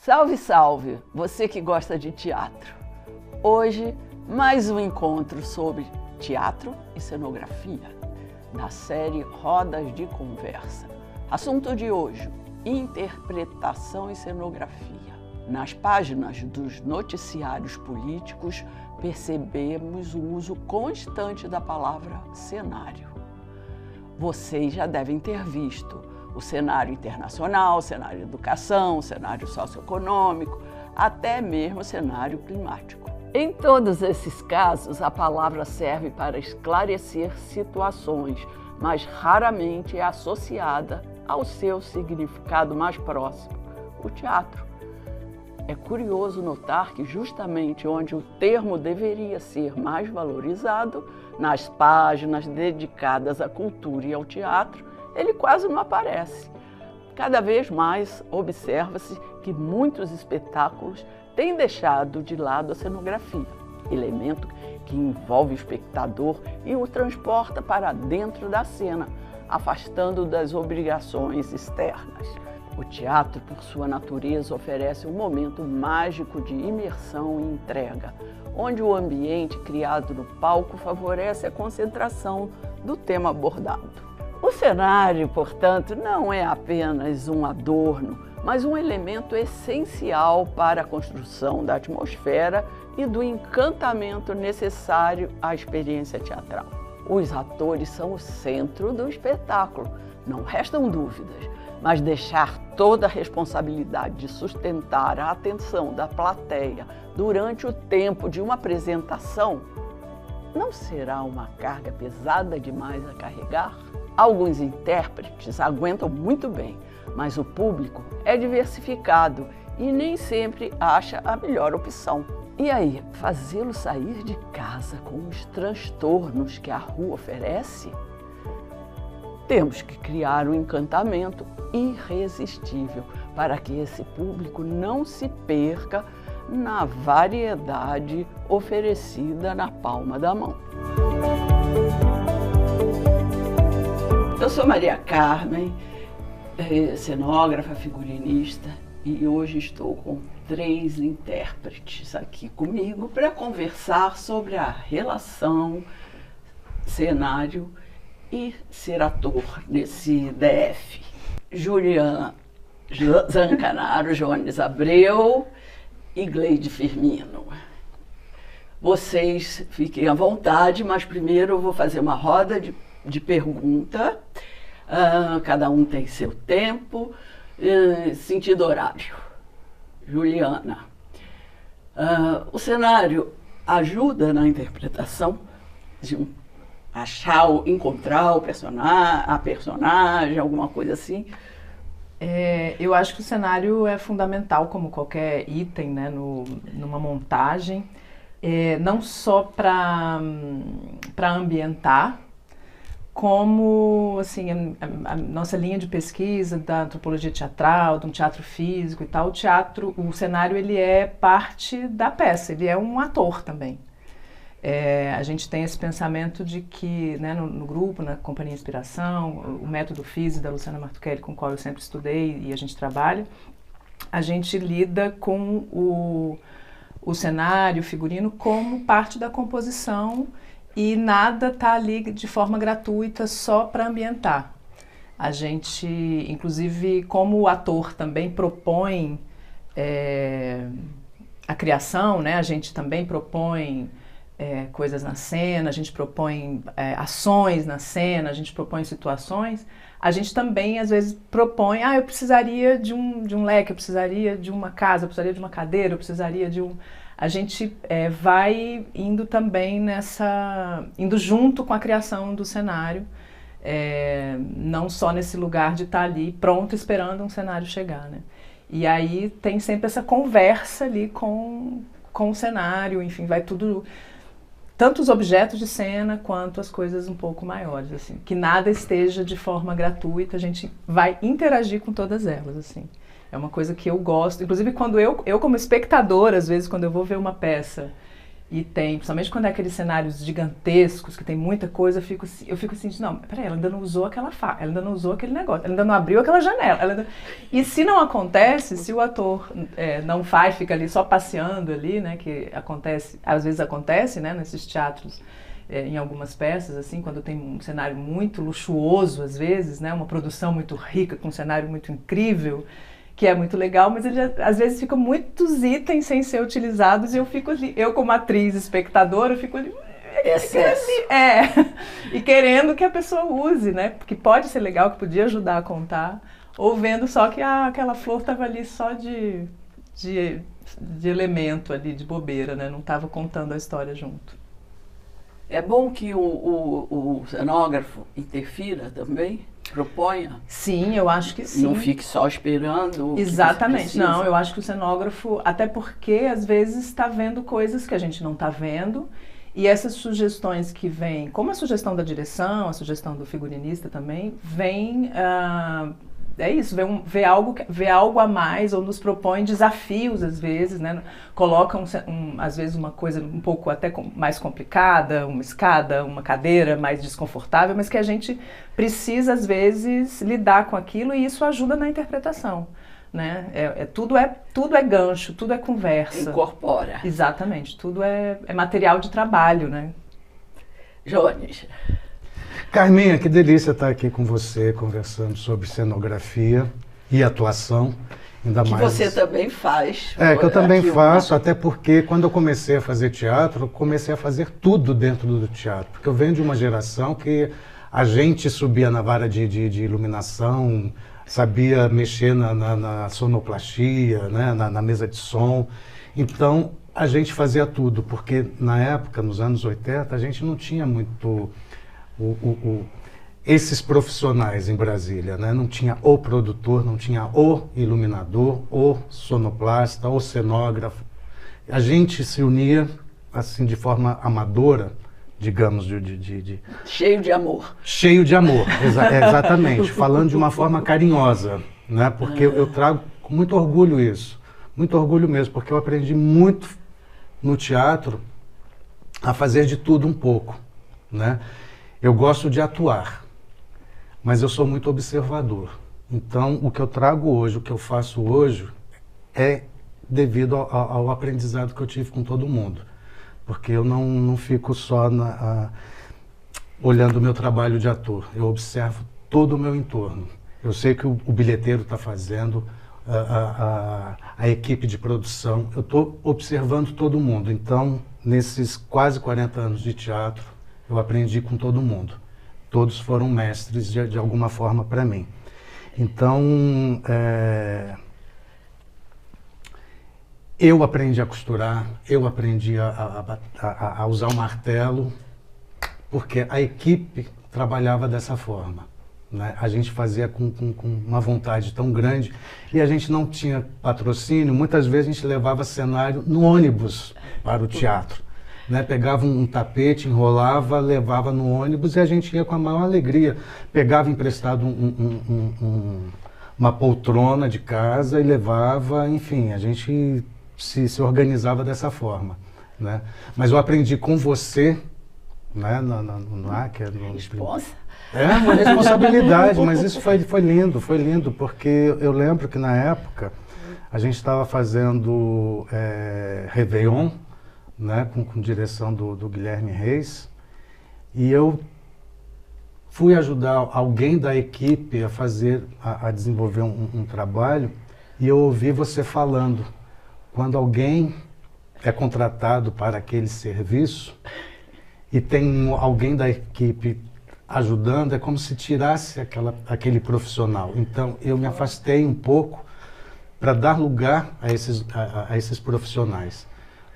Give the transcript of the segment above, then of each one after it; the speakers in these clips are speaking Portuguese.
Salve, salve, você que gosta de teatro. Hoje, mais um encontro sobre teatro e cenografia, da série Rodas de Conversa. Assunto de hoje, interpretação e cenografia. Nas páginas dos noticiários políticos, percebemos o uso constante da palavra cenário. Vocês já devem ter visto o cenário internacional, o cenário de educação, o cenário socioeconômico, até mesmo o cenário climático. Em todos esses casos, a palavra serve para esclarecer situações, mas raramente é associada ao seu significado mais próximo, o teatro. É curioso notar que justamente onde o termo deveria ser mais valorizado, nas páginas dedicadas à cultura e ao teatro, ele quase não aparece. Cada vez mais observa-se que muitos espetáculos têm deixado de lado a cenografia, elemento que envolve o espectador e o transporta para dentro da cena, afastando das obrigações externas. O teatro, por sua natureza, oferece um momento mágico de imersão e entrega, onde o ambiente criado no palco favorece a concentração do tema abordado. O cenário, portanto, não é apenas um adorno, mas um elemento essencial para a construção da atmosfera e do encantamento necessário à experiência teatral. Os atores são o centro do espetáculo, não restam dúvidas, mas deixar toda a responsabilidade de sustentar a atenção da plateia durante o tempo de uma apresentação não será uma carga pesada demais a carregar? Alguns intérpretes aguentam muito bem, mas o público é diversificado e nem sempre acha a melhor opção. E aí, fazê-lo sair de casa com os transtornos que a rua oferece? Temos que criar um encantamento irresistível para que esse público não se perca na variedade oferecida na palma da mão. Eu sou Maria Carmen, cenógrafa, figurinista, e hoje estou com 3 intérpretes aqui comigo para conversar sobre a relação cenário e ser ator nesse DF. Juliana Zancanaro, Jones Abreu e Gleide Firmino. Vocês fiquem à vontade, mas primeiro eu vou fazer uma roda de pergunta. Cada um tem seu tempo, sentido horário. Juliana, o cenário ajuda na interpretação de encontrar a personagem, alguma coisa assim? Eu acho que o cenário é fundamental, como qualquer item, né, numa montagem, não só para ambientar, como assim, a nossa linha de pesquisa da antropologia teatral, do teatro físico e tal, o cenário ele é parte da peça, ele é um ator também. A gente tem esse pensamento de que, né, no grupo, na Companhia Inspiração, o método FISE da Luciana Martuchelli, com o qual eu sempre estudei e a gente trabalha, a gente lida com o cenário, o figurino, como parte da composição e nada está ali de forma gratuita só para ambientar. A gente, inclusive, como o ator também propõe a criação, né, a gente também propõe coisas na cena, a gente propõe ações na cena, a gente propõe situações, a gente também às vezes propõe, eu precisaria de um leque, eu precisaria de uma casa, eu precisaria de uma cadeira, eu precisaria de um... A gente vai indo também indo junto com a criação do cenário, não só nesse lugar de estar ali pronto esperando um cenário chegar, né? E aí tem sempre essa conversa ali com o cenário, enfim, vai tudo... Tanto os objetos de cena quanto as coisas um pouco maiores, assim. Que nada esteja de forma gratuita, a gente vai interagir com todas elas, assim. É uma coisa que eu gosto, inclusive quando eu como espectadora, às vezes quando eu vou ver uma peça E tem, principalmente quando é aqueles cenários gigantescos, que tem muita coisa, eu fico assim, não, peraí, ela ainda não usou aquela faca, ela ainda não usou aquele negócio, ela ainda não abriu aquela janela. E se não acontece, se o ator não faz, fica ali só passeando ali, né, que acontece, às vezes acontece, né, nesses teatros, em algumas peças, assim, quando tem um cenário muito luxuoso, às vezes, né, uma produção muito rica, com um cenário muito incrível, que é muito legal, mas ele, às vezes ficam muitos itens sem ser utilizados e eu fico ali, eu como atriz, espectadora, eu fico ali, excesso. E querendo que a pessoa use, né, porque pode ser legal, que podia ajudar a contar, ou vendo só que aquela flor estava ali só de elemento ali, de bobeira, né, não estava contando a história junto. É bom que o cenógrafo interfira também? Proponha? Sim, eu acho que sim. Não fique só esperando. Exatamente. Não, eu acho que o cenógrafo, até porque às vezes está vendo coisas que a gente não está vendo, e essas sugestões que vêm, como a sugestão da direção, a sugestão do figurinista também, vem, é isso, vê algo a mais, ou nos propõe desafios às vezes, né? Coloca às vezes uma coisa um pouco até mais complicada, uma escada, uma cadeira mais desconfortável, mas que a gente precisa às vezes lidar com aquilo e isso ajuda na interpretação, né? Tudo é gancho, tudo é conversa. Incorpora. Exatamente, tudo é material de trabalho, né? Jones. Carminha, que delícia estar aqui com você, conversando sobre cenografia e atuação. Ainda mais... você também faz. Que eu também faço, até porque quando eu comecei a fazer teatro, eu comecei a fazer tudo dentro do teatro. Porque eu venho de uma geração que a gente subia na vara de iluminação, sabia mexer na sonoplastia, né, na mesa de som. Então, a gente fazia tudo, porque na época, nos anos 80, a gente não tinha muito... esses profissionais em Brasília, né? Não tinha o produtor, não tinha o iluminador, o sonoplasta, o cenógrafo. A gente se unia assim de forma amadora, digamos, cheio de amor. Cheio de amor, exatamente. Falando de uma forma carinhosa, né? Porque eu trago com muito orgulho isso, muito orgulho mesmo, porque eu aprendi muito no teatro a fazer de tudo um pouco, né? Eu gosto de atuar, mas eu sou muito observador. Então, o que eu trago hoje, o que eu faço hoje, é devido ao aprendizado que eu tive com todo mundo. Porque eu não fico só olhando o meu trabalho de ator. Eu observo todo o meu entorno. Eu sei que o bilheteiro está fazendo, a equipe de produção. Eu estou observando todo mundo. Então, nesses quase 40 anos de teatro, eu aprendi com todo mundo. Todos foram mestres de alguma forma para mim. Então, eu aprendi a costurar, eu aprendi a usar o martelo, porque a equipe trabalhava dessa forma, né? A gente fazia com uma vontade tão grande e a gente não tinha patrocínio. Muitas vezes a gente levava cenário no ônibus para o teatro. Né, pegava um tapete, enrolava, levava no ônibus e a gente ia com a maior alegria. Pegava emprestado uma poltrona de casa e levava, enfim, a gente se organizava dessa forma, né? Mas eu aprendi com você, né, que é responsa. Uma responsabilidade, mas isso foi lindo, porque eu lembro que na época a gente estava fazendo Réveillon, né, com direção do Guilherme Reis, e eu fui ajudar alguém da equipe a desenvolver um trabalho, e eu ouvi você falando, quando alguém é contratado para aquele serviço e tem alguém da equipe ajudando, é como se tirasse aquele profissional. Então eu me afastei um pouco para dar lugar a esses profissionais.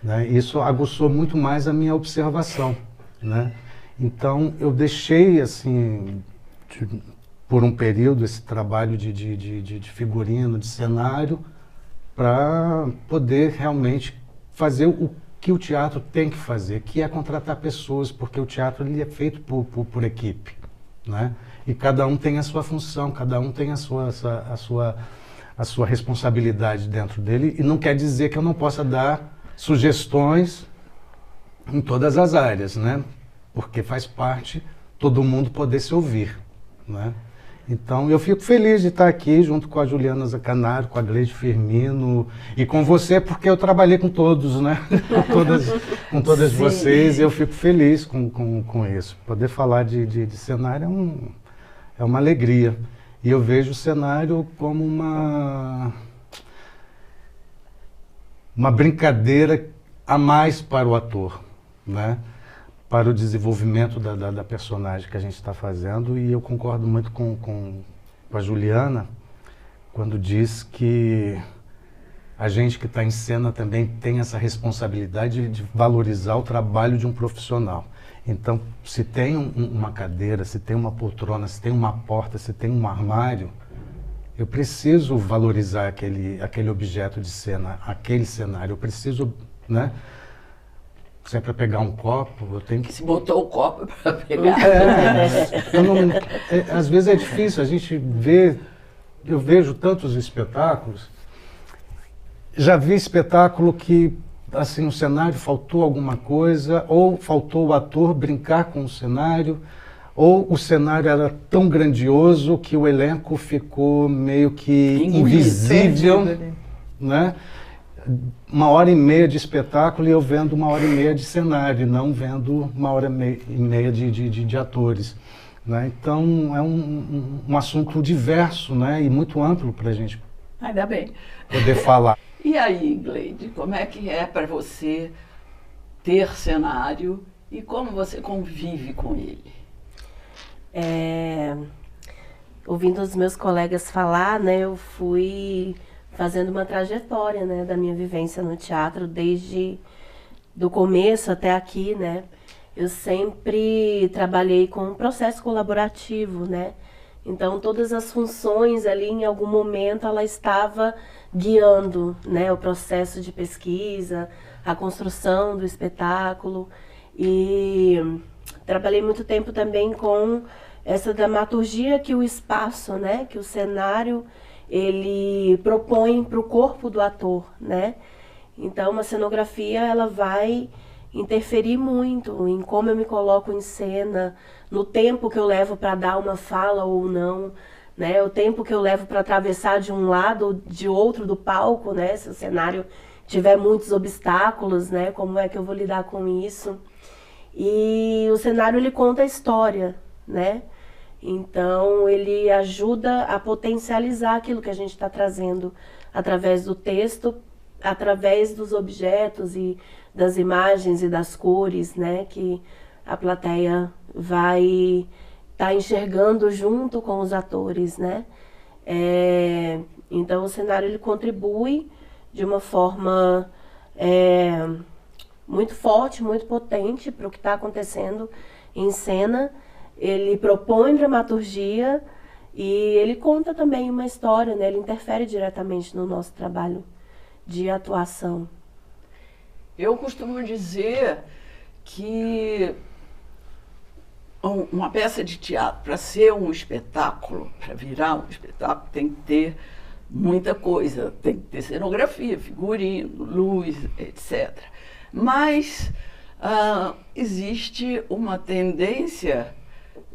Né? Isso aguçou muito mais a minha observação, né? Então eu deixei assim por um período esse trabalho de figurino, de cenário, para poder realmente fazer o que o teatro tem que fazer, que é contratar pessoas, porque o teatro ele é feito por equipe, né? E cada um tem a sua função, cada um tem a sua responsabilidade dentro dele, e não quer dizer que eu não possa dar sugestões em todas as áreas, né? Porque faz parte todo mundo poder se ouvir, né? Então, eu fico feliz de estar aqui junto com a Juliana Zaccanaro, com a Gleide Firmino e com você, porque eu trabalhei com todos, né? com todas vocês, e eu fico feliz com isso. Poder falar de cenário é uma alegria. E eu vejo o cenário como uma brincadeira a mais para o ator, né? Para o desenvolvimento da personagem que a gente está fazendo, e eu concordo muito com a Juliana quando diz que a gente que está em cena também tem essa responsabilidade de valorizar o trabalho de um profissional. Então, se tem uma cadeira, se tem uma poltrona, se tem uma porta, se tem um armário, eu preciso valorizar aquele objeto de cena, aquele cenário. Eu preciso, né? Se é para pegar um copo, eu tenho que... Se botou o copo para pegar. Às vezes é difícil, a gente vê... Eu vejo tantos espetáculos. Já vi espetáculo que, assim, no cenário faltou alguma coisa, ou faltou o ator brincar com o cenário, ou o cenário era tão grandioso que o elenco ficou meio que invisível, né? 1h30 de espetáculo e eu vendo 1h30 de cenário, não vendo 1h30 de atores, né? Então é um assunto diverso, né? E muito amplo para a gente Ainda bem. poder falar. E aí, Gleide, como é que é para você ter cenário e como você convive com ele? Ouvindo os meus colegas falar, né, eu fui fazendo uma trajetória, né, da minha vivência no teatro, desde do começo até aqui, né. Eu sempre trabalhei com um processo colaborativo, né. Então, todas as funções ali, em algum momento, ela estava guiando, né, o processo de pesquisa, a construção do espetáculo. E trabalhei muito tempo também com essa dramaturgia que o espaço, né, que o cenário, ele propõe para o corpo do ator, né? Então, uma cenografia, ela vai interferir muito em como eu me coloco em cena, no tempo que eu levo para dar uma fala ou não, né? O tempo que eu levo para atravessar de um lado ou de outro do palco, né? Se o cenário tiver muitos obstáculos, né? Como é que eu vou lidar com isso? E o cenário, ele conta a história, né? Então, ele ajuda a potencializar aquilo que a gente está trazendo através do texto, através dos objetos e das imagens e das cores, né, que a plateia vai estar enxergando junto com os atores, né. Então, o cenário, ele contribui de uma forma muito forte, muito potente para o que está acontecendo em cena. Ele propõe dramaturgia e ele conta também uma história, né? Ele interfere diretamente no nosso trabalho de atuação. Eu costumo dizer que uma peça de teatro, para ser um espetáculo, para virar um espetáculo, tem que ter muita coisa. Tem que ter cenografia, figurino, luz, etc. Mas existe uma tendência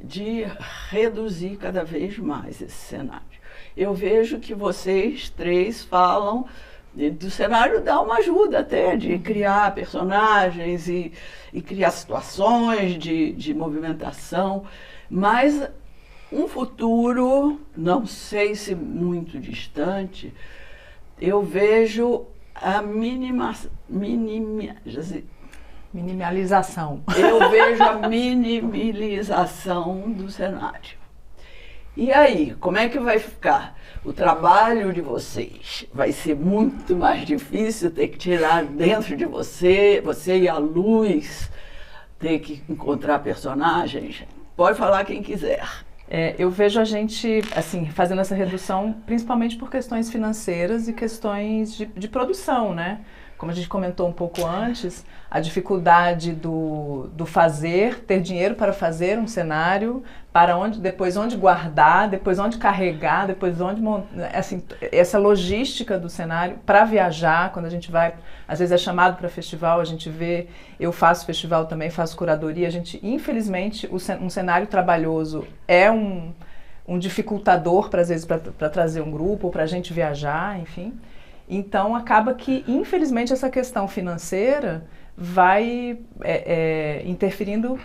de reduzir cada vez mais esse cenário. Eu vejo que vocês três falam do cenário, dá uma ajuda até de criar personagens e criar situações de movimentação, mas um futuro, não sei se muito distante, eu vejo a Minimalização. Eu vejo a minimalização do cenário. E aí, como é que vai ficar? O trabalho de vocês vai ser muito mais difícil, ter que tirar dentro de você e a luz, ter que encontrar personagens. Pode falar quem quiser. Eu vejo a gente, assim, fazendo essa redução principalmente por questões financeiras e questões de produção, né? Como a gente comentou um pouco antes, a dificuldade do fazer, ter dinheiro para fazer um cenário, depois onde guardar, depois onde carregar, depois onde assim, essa logística do cenário para viajar, quando a gente vai, às vezes é chamado para festival, a gente vê, eu faço festival também, faço curadoria, a gente, infelizmente, um cenário trabalhoso é um dificultador, às vezes, para trazer um grupo, ou para a gente viajar, enfim. Então, acaba que, infelizmente, essa questão financeira vai interferindo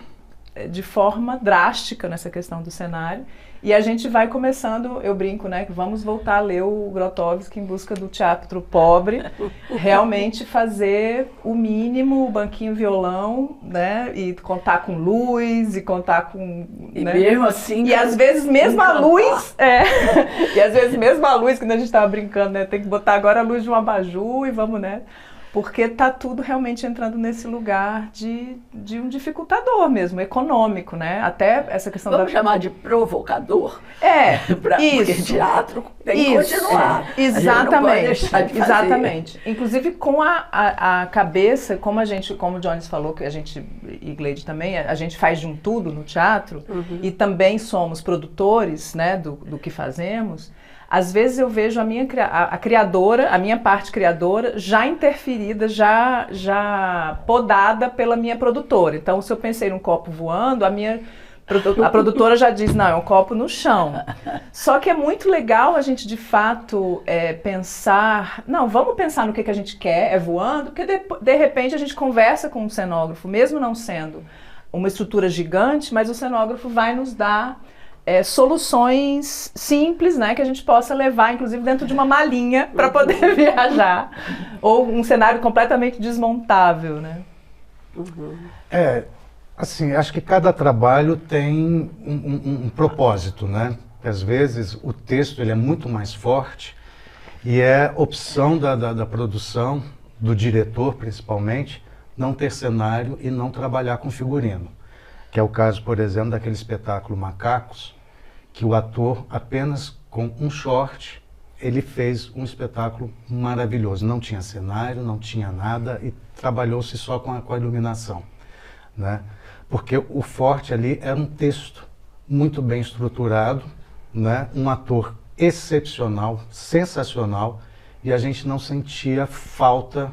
de forma drástica nessa questão do cenário. E a gente vai começando, eu brinco, né, que vamos voltar a ler o Grotowski em busca do teatro pobre, realmente fazer o mínimo, o banquinho violão, né, e contar com luz, e contar com... E né, mesmo assim... E às vezes mesmo a luz... e às vezes mesmo a luz, quando a gente estava brincando, né, tem que botar agora a luz de um abajur e vamos, né... Porque tá tudo realmente entrando nesse lugar de um dificultador mesmo, econômico, né? Até essa questão Vamos chamar de provocador. Porque teatro tem que continuar. Exatamente. A gente não pode deixar de fazer. Exatamente. Inclusive com a cabeça, como o Jones falou, que a gente, e Gleide também, a gente faz de um tudo no teatro, e também somos produtores, né, do que fazemos. Às vezes eu vejo a minha parte criadora já interferida, já podada pela minha produtora. Então, se eu pensei num copo voando, a produtora já diz, não, é um copo no chão. Só que é muito legal a gente, de fato, pensar... Não, vamos pensar no que a gente quer, voando, porque de repente a gente conversa com um cenógrafo, mesmo não sendo uma estrutura gigante, mas o cenógrafo vai nos dar... soluções simples, né, que a gente possa levar, inclusive, dentro de uma malinha para poder viajar. Ou um cenário completamente desmontável, né? Assim, acho que cada trabalho tem um propósito, né? Às vezes o texto ele é muito mais forte e é opção da produção, do diretor principalmente, não ter cenário e não trabalhar com figurino. Que é o caso, por exemplo, daquele espetáculo Macacos, que o ator, apenas com um short, ele fez um espetáculo maravilhoso. Não tinha cenário, não tinha nada e trabalhou-se só com a iluminação, né? Porque o forte ali era um texto muito bem estruturado, né? Um ator excepcional, sensacional, e a gente não sentia falta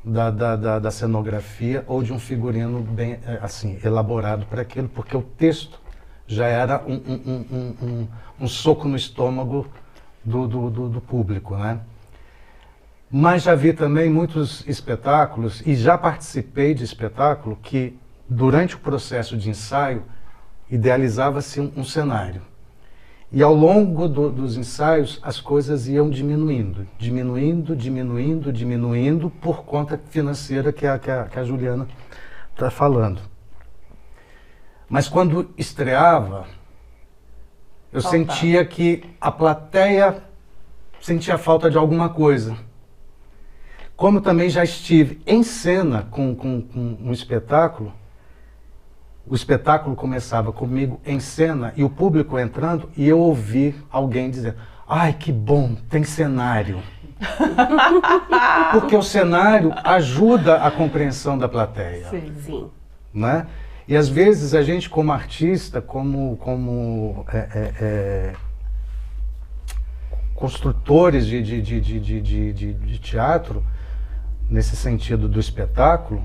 da cenografia ou de um figurino bem assim, elaborado para aquilo, porque o texto já era um soco no estômago do público, né? Mas já vi também muitos espetáculos, e já participei de espetáculo, que durante o processo de ensaio idealizava-se um cenário. E ao longo dos ensaios as coisas iam diminuindo por conta financeira que a Juliana está falando. Mas quando estreava, eu sentia que a plateia sentia falta de alguma coisa. Como também já estive em cena com um espetáculo, o espetáculo começava comigo em cena e o público entrando e eu ouvi alguém dizer: ai, que bom, tem cenário. Porque o cenário ajuda a compreensão da plateia. Sim. Né? E às vezes a gente, como artista, como construtores de teatro, nesse sentido do espetáculo,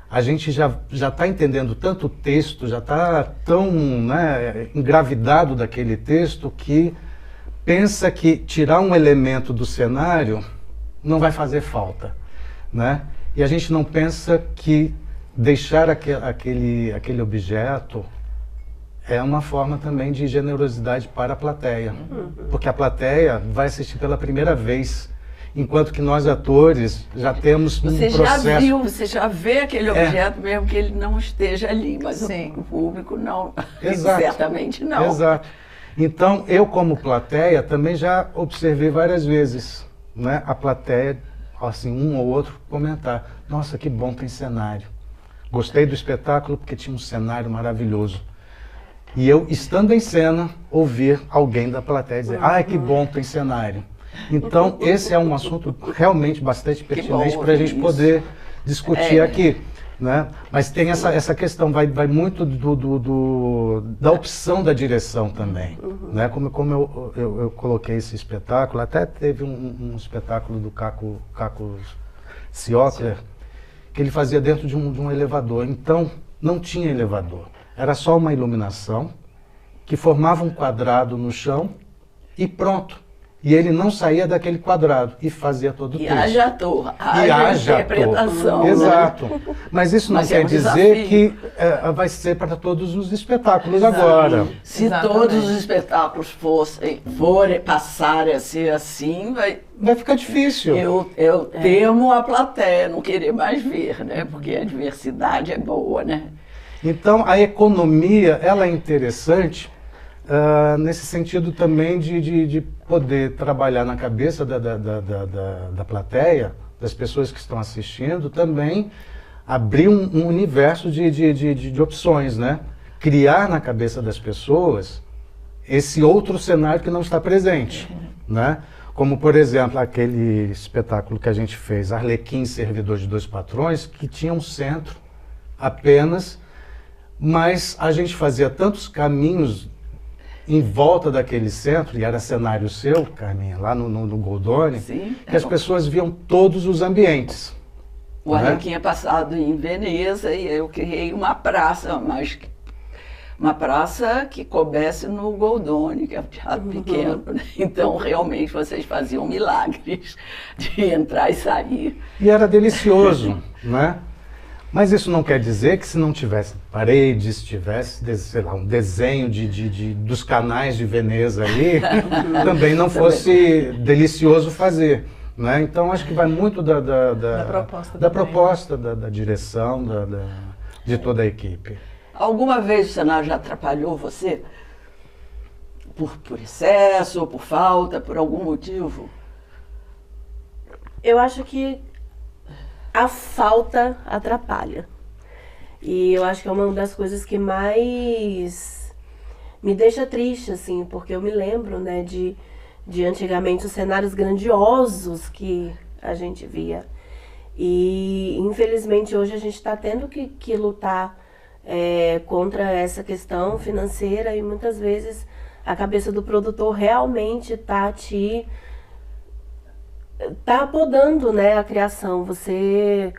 a gente já está entendendo tanto o texto, já está tão, né, engravidado daquele texto, que pensa que tirar um elemento do cenário não vai fazer falta, né? E a gente não pensa que deixar aquele objeto é uma forma também de generosidade para a plateia, porque a plateia vai assistir pela primeira vez, enquanto que nós atores já temos um processo... Você já vê aquele objeto mesmo que ele não esteja ali, mas o público não. Exato. Certamente não. Exato. Então, eu como plateia também já observei várias vezes, né, a plateia, assim, um ou outro comentar: nossa, que bom, tem cenário. Gostei do espetáculo porque tinha um cenário maravilhoso. E eu, estando em cena, ouvir alguém da plateia dizer, que bom, tem cenário. Então, esse é um assunto realmente bastante pertinente para a gente poder discutir aqui. Né? Mas tem essa questão, vai muito da opção da direção também. Né? Como eu coloquei esse espetáculo, até teve um espetáculo do Caco Ciocler, que ele fazia dentro de um elevador. Então, não tinha elevador. Era só uma iluminação que formava um quadrado no chão e pronto. E ele não saía daquele quadrado e fazia todo o texto. E haja ator, haja interpretação. Exato. Né? Mas isso não quer dizer que vai ser para todos os espetáculos agora. Se todos os espetáculos passarem a ser assim, vai ficar difícil. Eu temo a plateia não querer mais ver, né? Porque a diversidade é boa, né? Então, a economia, ela é interessante nesse sentido também de poder trabalhar na cabeça da plateia, das pessoas que estão assistindo, também abrir um universo de opções, né? Criar na cabeça das pessoas esse outro cenário que não está presente, né? Como, por exemplo, aquele espetáculo que a gente fez, Arlequim, Servidor de Dois Patrões, que tinha um centro apenas, mas a gente fazia tantos caminhos em volta daquele centro, e era cenário seu, Carminha, lá no Goldoni, que as pessoas viam todos os ambientes. O Arlequim é passado em Veneza e eu criei uma praça, uma praça que coubesse no Goldoni, que é um teatro pequeno. Né? Então, realmente, vocês faziam milagres de entrar e sair. E era delicioso, né? Mas isso não quer dizer que se não tivesse paredes, tivesse, sei lá, um desenho dos canais de Veneza ali, também não fosse delicioso fazer. Né? Então, acho que vai muito da proposta, da direção, de toda a equipe. Alguma vez o cenário já atrapalhou você? Por excesso, ou por falta, por algum motivo? Eu acho que a falta atrapalha. E eu acho que é uma das coisas que mais me deixa triste, assim, porque eu me lembro, né, de antigamente os cenários grandiosos que a gente via. E, infelizmente, hoje a gente está tendo que lutar contra essa questão financeira e muitas vezes a cabeça do produtor realmente tá podando, né, a criação. Você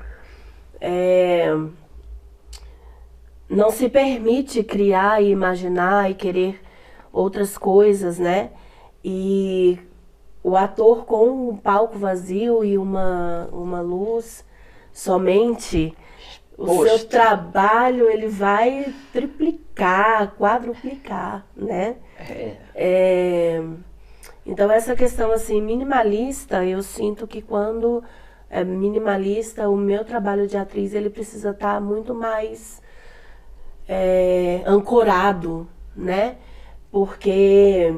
não se permite criar e imaginar e querer outras coisas, né? E o ator com um palco vazio e uma luz somente, o seu trabalho ele vai triplicar, quadruplicar, né? Então, essa questão assim, minimalista, eu sinto que quando é minimalista, o meu trabalho de atriz ele precisa estar muito mais ancorado, né? Porque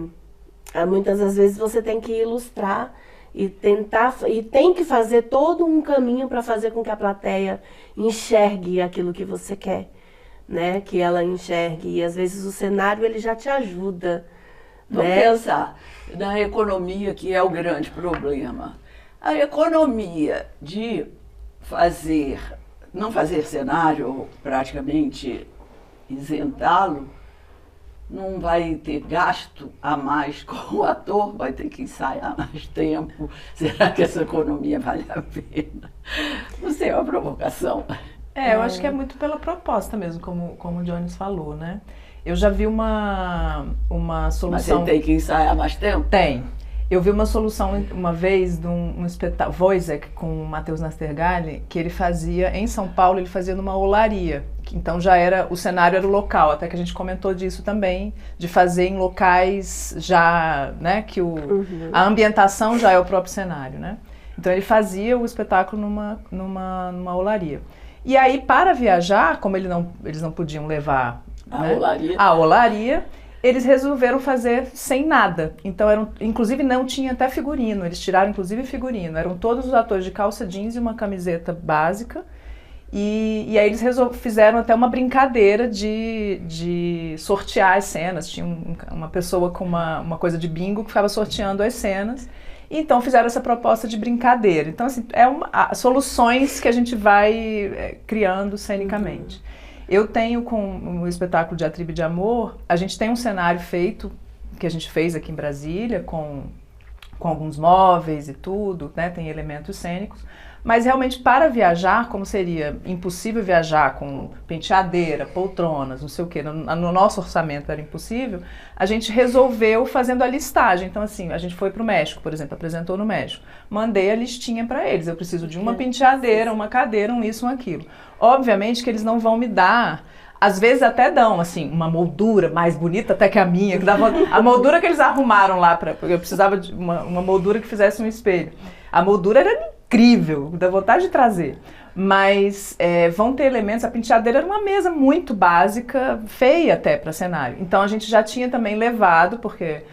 muitas das vezes você tem que ilustrar e tem que fazer todo um caminho para fazer com que a plateia enxergue aquilo que você quer, né? Que ela enxergue. E às vezes o cenário ele já te ajuda. Vamos pensar na economia, que é o grande problema. A economia de não fazer cenário, praticamente isentá-lo, não vai ter gasto a mais com o ator, vai ter que ensaiar mais tempo. Será que essa economia vale a pena? Não sei, é uma provocação. Eu acho que é muito pela proposta mesmo, como o Jones falou, né? Eu já vi uma solução... Mas você tem que ensaiar mais tempo? Tem. Eu vi uma solução uma vez de um espetáculo, Wojciech, com o Matheus Nastergalli, que ele fazia, em São Paulo, ele fazia numa olaria. Então já era, o cenário era o local, até que a gente comentou disso também, de fazer em locais já, né, que a ambientação já é o próprio cenário, né? Então ele fazia o espetáculo numa olaria. E aí, para viajar, como eles não podiam levar a olaria, eles resolveram fazer sem nada. Então, inclusive, não tinha até figurino. Eles tiraram, inclusive, figurino. Eram todos os atores de calça jeans e uma camiseta básica. E aí eles fizeram até uma brincadeira de sortear as cenas. Tinha uma pessoa com uma coisa de bingo que ficava sorteando as cenas. Então fizeram essa proposta de brincadeira. Então, assim, soluções que a gente vai criando cenicamente. Eu tenho com o espetáculo de A Tribo de Amor, a gente tem um cenário feito, que a gente fez aqui em Brasília, com alguns móveis e tudo, né? Tem elementos cênicos. Mas realmente para viajar, como seria impossível viajar com penteadeira, poltronas, não sei o quê, no nosso orçamento era impossível, a gente resolveu fazendo a listagem. Então assim, a gente foi para o México, por exemplo, apresentou no México. Mandei a listinha para eles, eu preciso de uma penteadeira, uma cadeira, um isso, um aquilo. Obviamente que eles não vão me dar, às vezes até dão, assim, uma moldura mais bonita até que a minha, que dava, a moldura que eles arrumaram lá, porque eu precisava de uma moldura que fizesse um espelho. A moldura era incrível, dá vontade de trazer. Mas vão ter elementos, a penteadeira era uma mesa muito básica, feia até para cenário. Então a gente já tinha também levado, porque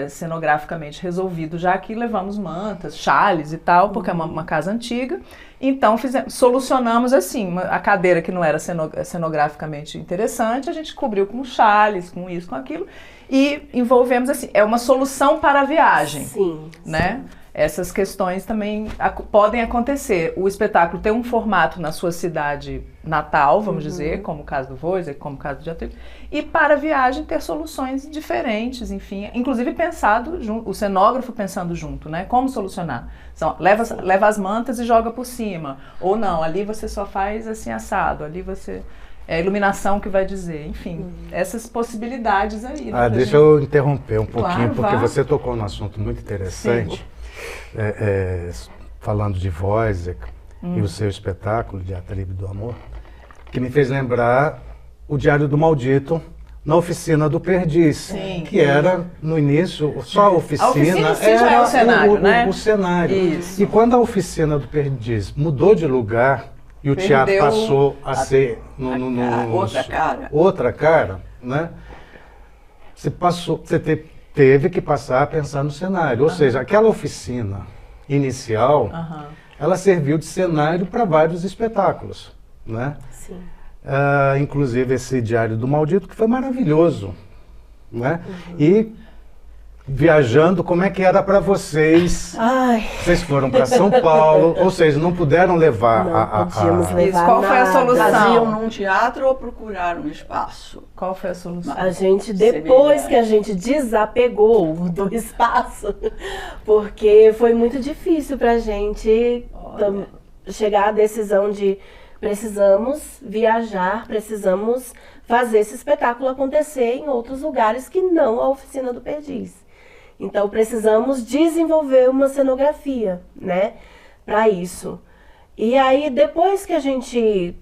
cenograficamente resolvido, já que levamos mantas, chales e tal, porque é uma casa antiga. Então solucionamos assim, a cadeira que não era cenograficamente interessante, a gente cobriu com chales, com isso, com aquilo, e envolvemos assim, é uma solução para a viagem. Sim, né? Sim. Essas questões também podem acontecer. O espetáculo tem um formato na sua cidade natal, vamos dizer, como o caso do Voice, como o caso do Teatro, e para a viagem ter soluções diferentes, enfim, inclusive pensado, o cenógrafo pensando junto, né? Como solucionar? Então, leva as mantas e joga por cima, ou não, ali você só faz assim assado, ali você... É a iluminação que vai dizer, enfim, essas possibilidades aí. Né, deixa eu interromper um pouquinho, claro, porque você tocou num assunto muito interessante, falando de Wojciech e o seu espetáculo de A Tribo do Amor, que me fez lembrar o Diário do Maldito na Oficina do Perdiz, que era, no início, só a oficina. A oficina sim já é o cenário, né? O cenário. Isso. E quando a Oficina do Perdiz mudou de lugar, e o teatro passou a ser outra cara, né? Você teve que passar a pensar no cenário. Ou seja, aquela oficina inicial, ela serviu de cenário para vários espetáculos, né? Sim. Inclusive esse Diário do Maldito, que foi maravilhoso, né? E viajando, como é que era para vocês? Vocês foram para São Paulo, ou seja, não puderam levar Qual foi a solução? Faziam num teatro ou procuraram um espaço? Qual foi a solução? A gente, depois que a gente desapegou do espaço, porque foi muito difícil pra gente chegar à decisão de precisamos viajar, precisamos fazer esse espetáculo acontecer em outros lugares que não a Oficina do Perdiz. Então precisamos desenvolver uma cenografia, né, para isso. E aí depois que a gente,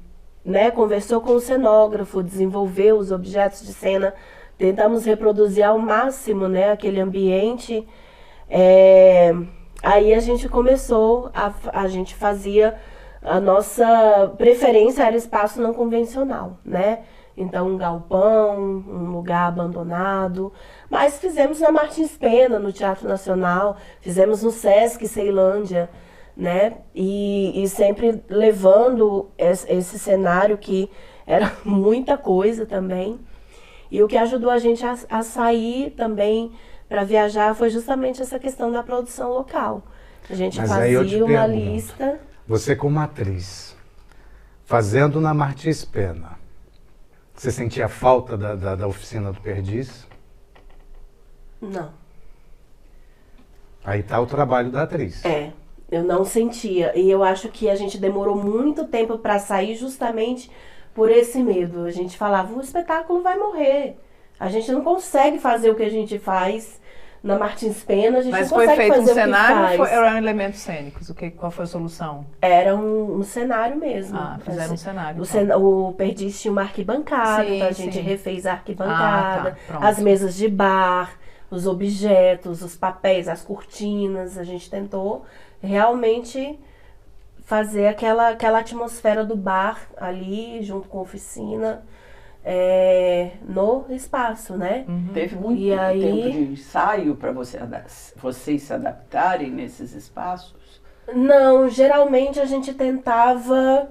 né, conversou com o cenógrafo, desenvolveu os objetos de cena, tentamos reproduzir ao máximo, né, aquele ambiente, aí a gente começou, a gente fazia, a nossa preferência era espaço não convencional, né? Então, um galpão, um lugar abandonado. Mas fizemos na Martins Pena, no Teatro Nacional, fizemos no Sesc Ceilândia, né? E sempre levando esse cenário que era muita coisa também. E o que ajudou a gente a sair também para viajar foi justamente essa questão da produção local. A gente fazia uma lista. Você como atriz, fazendo na Martins Pena, você sentia falta da Oficina do Perdiz? Não. Aí está o trabalho da atriz. Eu não sentia. E eu acho que a gente demorou muito tempo para sair justamente por esse medo. A gente falava, o espetáculo vai morrer. A gente não consegue fazer o que a gente faz na Martins Pena, a gente Mas não consegue fazer o que faz. Mas foi feito um cenário ou eram elementos cênicos? Qual foi a solução? Era um cenário mesmo. Fizeram um cenário. O Perdiz tinha uma arquibancada, então a gente refez a arquibancada, as mesas de bar, os objetos, os papéis, as cortinas. A gente tentou realmente fazer aquela atmosfera do bar ali, junto com a oficina. No espaço, né? Teve muito tempo de ensaio para vocês se adaptarem nesses espaços? Não, geralmente a gente tentava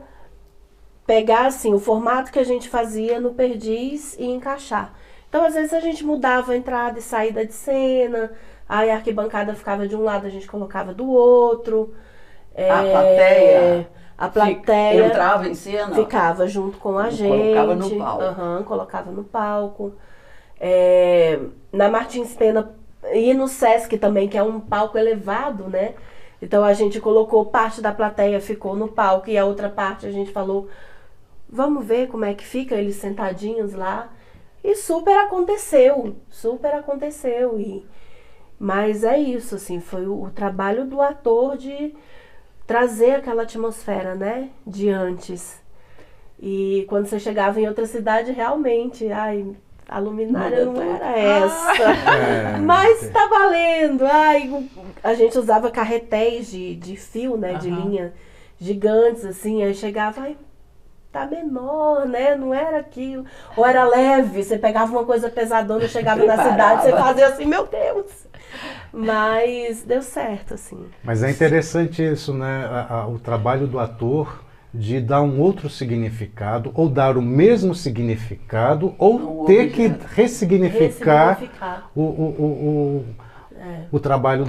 pegar assim o formato que a gente fazia no Perdiz e encaixar. Então, às vezes a gente mudava a entrada e saída de cena, aí a arquibancada ficava de um lado, a gente colocava do outro. A plateia entrava em cena? Ficava junto com a gente. Colocava no palco. Colocava no palco. Na Martins Pena e no Sesc também, que é um palco elevado, né? Então a gente colocou parte da plateia, ficou no palco, e a outra parte a gente falou, vamos ver como é que fica eles sentadinhos lá. E super aconteceu. Mas é isso, assim, foi o trabalho do ator de trazer aquela atmosfera, né, de antes. E quando você chegava em outra cidade, realmente, a luminária não era essa. Mas tá valendo. A gente usava carretéis de fio, né, de linha gigantes, assim, aí chegava, tá menor, né, não era aquilo. Ou era leve, você pegava uma coisa pesadona, chegava na cidade, você fazia assim, meu Deus. Mas deu certo, assim. Mas é interessante isso, né, o trabalho do ator de dar um outro significado, ou dar o mesmo significado, ou ter que ressignificar o trabalho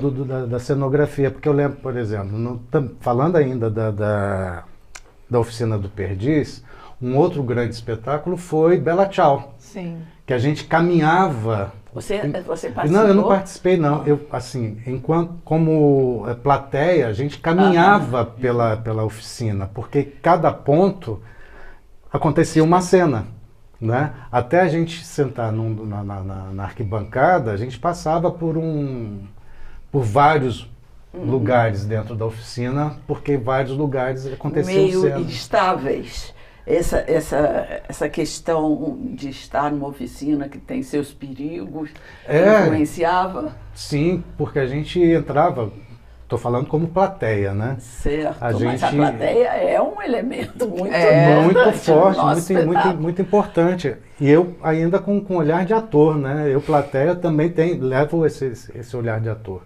da cenografia. Porque eu lembro, por exemplo, falando ainda da Oficina do Perdiz, um outro grande espetáculo foi Bela Tchau. Sim. Que a gente caminhava... Você participou? Não, eu não participei, não. Eu, assim, como plateia, a gente caminhava pela oficina, porque cada ponto acontecia uma cena, né? Até a gente sentar na arquibancada, a gente passava por vários lugares dentro da oficina, porque vários lugares aconteciam cenas. Meio instáveis. Essa questão de estar numa oficina que tem seus perigos, influenciava? Sim, porque a gente entrava, estou falando como plateia, né? Certo, mas a plateia é um elemento muito forte, muito importante. E eu ainda com olhar de ator, né? Eu, plateia, também levo esse olhar de ator.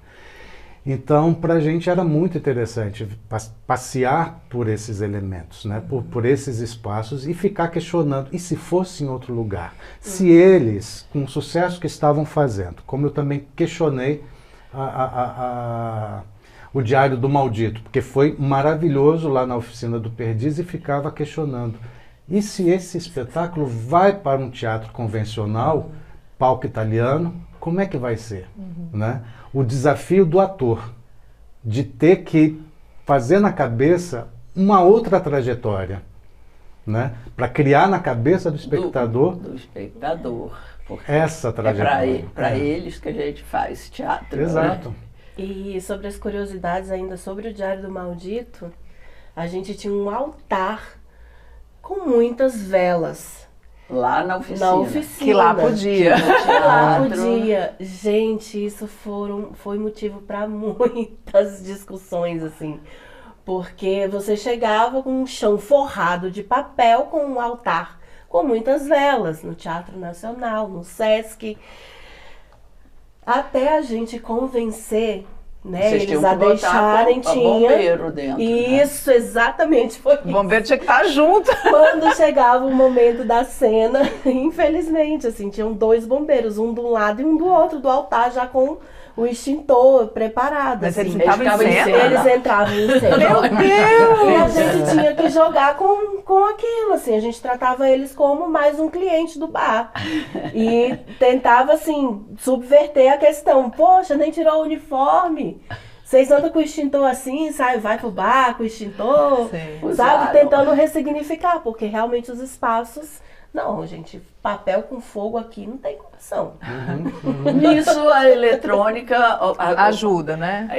Então, para a gente era muito interessante passear por esses elementos, né? por esses espaços e ficar questionando, e se fosse em outro lugar? Se eles, com o sucesso que estavam fazendo, como eu também questionei o Diário do Maldito, porque foi maravilhoso lá na Oficina do Perdiz e ficava questionando, e se esse espetáculo vai para um teatro convencional, palco italiano, como é que vai ser? Né? O desafio do ator, de ter que fazer na cabeça uma outra trajetória, né? Para criar na cabeça do espectador, essa trajetória. É para eles que a gente faz teatro. Exato. Né? E sobre as curiosidades ainda sobre o Diário do Maldito, a gente tinha um altar com muitas velas. Lá na oficina. Que lá podia. Lá podia. Gente, isso foi motivo para muitas discussões, assim. Porque você chegava com um chão forrado de papel com um altar com muitas velas no Teatro Nacional, no Sesc. Até a gente convencer, né, vocês eles a deixarem, tinha bombeiro dentro. Isso, né? Exatamente, foi isso. O bombeiro tinha que estar junto. Quando chegava o momento da cena, infelizmente, assim, tinham 2 bombeiros, um de um lado e um do outro, do altar, já com o extintor preparado. Mas assim. eles entravam em cena? Eles entravam em cena. Meu Deus! E a gente tinha que jogar com aquilo, assim, a gente tratava eles como mais um cliente do bar. E tentava, assim, subverter a questão. Poxa, nem tirou o uniforme. Vocês andam com o extintor assim, vai pro bar com o extintor, Sim. sabe? Tentando ressignificar, porque realmente os espaços... Não, gente, papel com fogo aqui não tem condição. Nisso a eletrônica... ajuda, né?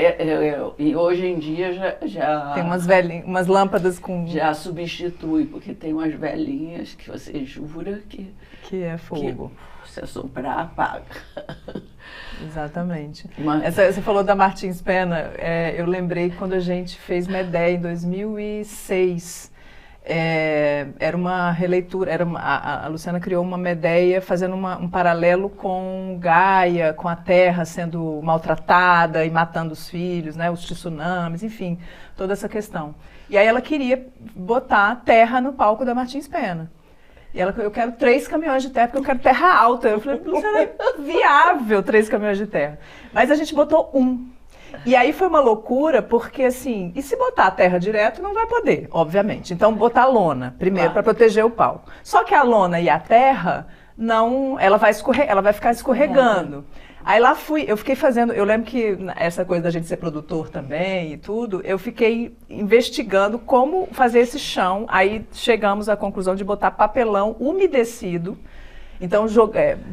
E hoje em dia já... Tem umas lâmpadas com... Já substitui, porque tem umas velhinhas que você jura que é fogo. Que se soprar, apaga. Exatamente. Você falou da Martins Pena, eu lembrei quando a gente fez Medea em 2006. era uma releitura, a Luciana criou uma Medéia fazendo um paralelo com Gaia, com a Terra sendo maltratada e matando os filhos, né, os tsunamis, enfim, toda essa questão. E aí ela queria botar a Terra no palco da Martins Pena. E ela, eu quero 3 caminhões de terra, porque eu quero terra alta. Eu falei, Luciana, é viável 3 caminhões de terra. Mas a gente botou 1. E aí foi uma loucura, porque assim, e se botar a terra direto, não vai poder, obviamente. Então, botar a lona, primeiro, para proteger o palco. Só que a lona e a terra, não, ela vai ficar escorregando. Aí lá eu fiquei fazendo, eu lembro que essa coisa da gente ser produtor também e tudo, eu fiquei investigando como fazer esse chão, aí chegamos à conclusão de botar papelão umedecido. Então,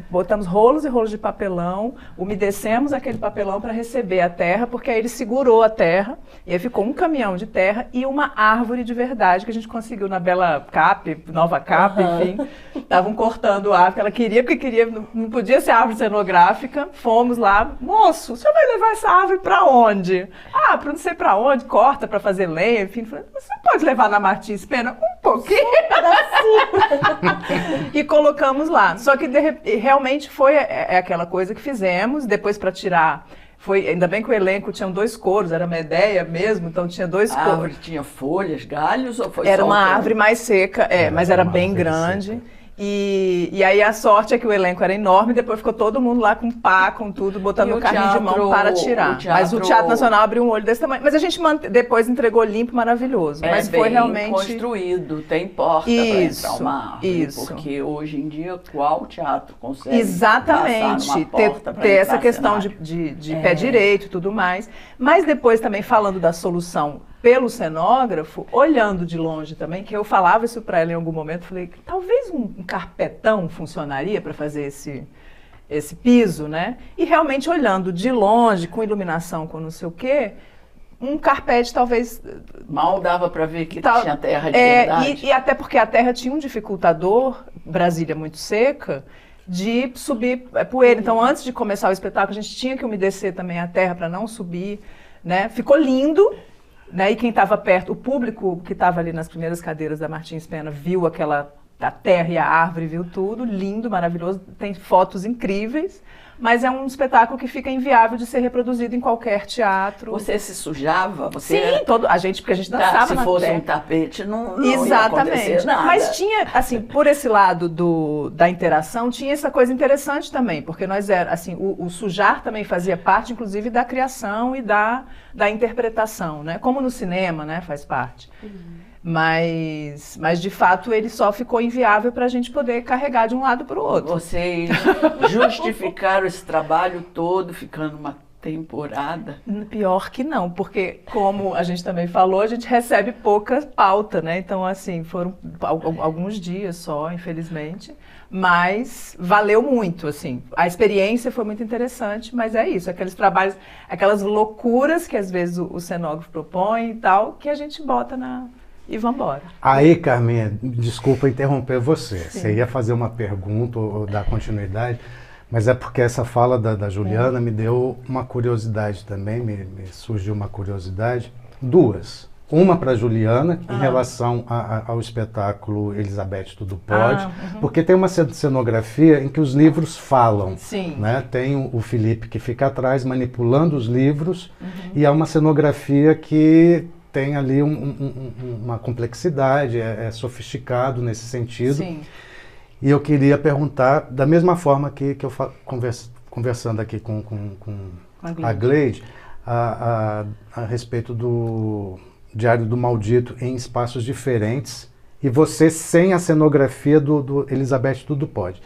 botamos rolos e rolos de papelão, umedecemos aquele papelão para receber a terra, porque aí ele segurou a terra, e aí ficou um caminhão de terra e uma árvore de verdade que a gente conseguiu na Bela Cap, Nova Cap, enfim. Estavam cortando a árvore, ela queria, porque queria, não podia ser árvore cenográfica. Fomos lá, moço, o senhor vai levar essa árvore para onde? Ah, para não sei para onde, corta para fazer lenha, enfim. Falei, você pode levar na Martins Pena um pouquinho? E colocamos lá. Só que realmente foi aquela coisa que fizemos, depois para tirar, ainda bem que o elenco tinha 2 coros, era Medéia mesmo, então tinha 2 coros. A árvore tinha folhas, galhos ou foi Era só uma árvore mais seca, mas era bem grande. E aí a sorte é que o elenco era enorme, depois ficou todo mundo lá com pá, com tudo, botando o carrinho de mão para tirar. Mas o Teatro Nacional abriu um olho desse tamanho. Mas a gente depois entregou limpo, maravilhoso. Mas foi realmente construído, tem porta para entrar uma árvore. Porque hoje em dia, qual teatro consegue exatamente passar numa porta ter essa questão de pé direito e tudo mais. Mas depois também falando da solução pelo cenógrafo, olhando de longe também, que eu falava isso para ela em algum momento, falei, talvez um carpetão funcionaria para fazer esse piso, né? E realmente olhando de longe, com iluminação, com não sei o quê, um carpete talvez... Mal dava para ver que tinha terra de verdade. E até porque a terra tinha um dificultador, Brasília muito seca, de subir poeira. Então, antes de começar o espetáculo, a gente tinha que umedecer também a terra para não subir, né? Ficou lindo. Né? E quem estava perto, o público que estava ali nas primeiras cadeiras da Martins Pena viu a terra e a árvore, viu tudo, lindo, maravilhoso, tem fotos incríveis, mas é um espetáculo que fica inviável de ser reproduzido em qualquer teatro. Você se sujava? Sim, porque a gente dançava na terra. Se fosse um tapete, não exatamente. Ia acontecer nada. Mas tinha, assim, por esse lado da interação, tinha essa coisa interessante também, porque o sujar também fazia parte, inclusive, da criação e da interpretação, né? Como no cinema, né? Faz parte. Mas de fato ele só ficou inviável para a gente poder carregar de um lado para o outro. Vocês justificaram esse trabalho todo ficando uma temporada? Pior que não, porque como a gente também falou, a gente recebe pouca pauta, né? Então assim, foram alguns dias só, infelizmente, mas valeu muito, assim. A experiência foi muito interessante, mas é isso, aqueles trabalhos, aquelas loucuras que às vezes o cenógrafo propõe e tal, que a gente bota e vamos embora. Aí, Carminha, desculpa interromper você. Sim. Você ia fazer uma pergunta ou dar continuidade, mas é porque essa fala da Juliana me deu uma curiosidade também, me surgiu uma curiosidade. 2. Uma para a Juliana, em relação ao espetáculo Elizabeth Tudo Pode, porque tem uma cenografia em que os livros falam. Sim. Né? Tem o Felipe que fica atrás manipulando os livros, e é uma cenografia que tem ali uma complexidade, é sofisticado nesse sentido. Sim. E eu queria perguntar, da mesma forma que eu conversando aqui com a Gleide, a respeito do Diário do Maldito em espaços diferentes, e você sem a cenografia do Elizabeth Tudo Pode.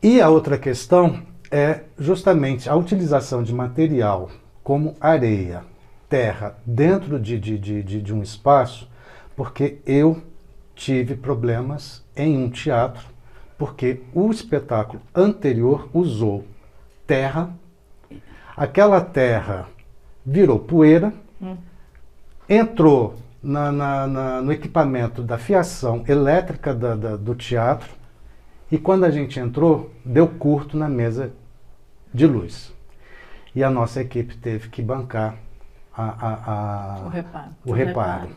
E a outra questão é justamente a utilização de material como areia, terra, dentro de um espaço, porque eu tive problemas em um teatro, porque o espetáculo anterior usou terra, aquela terra virou poeira, entrou no equipamento da fiação elétrica do teatro, e quando a gente entrou, deu curto na mesa de luz. E a nossa equipe teve que bancar o reparo.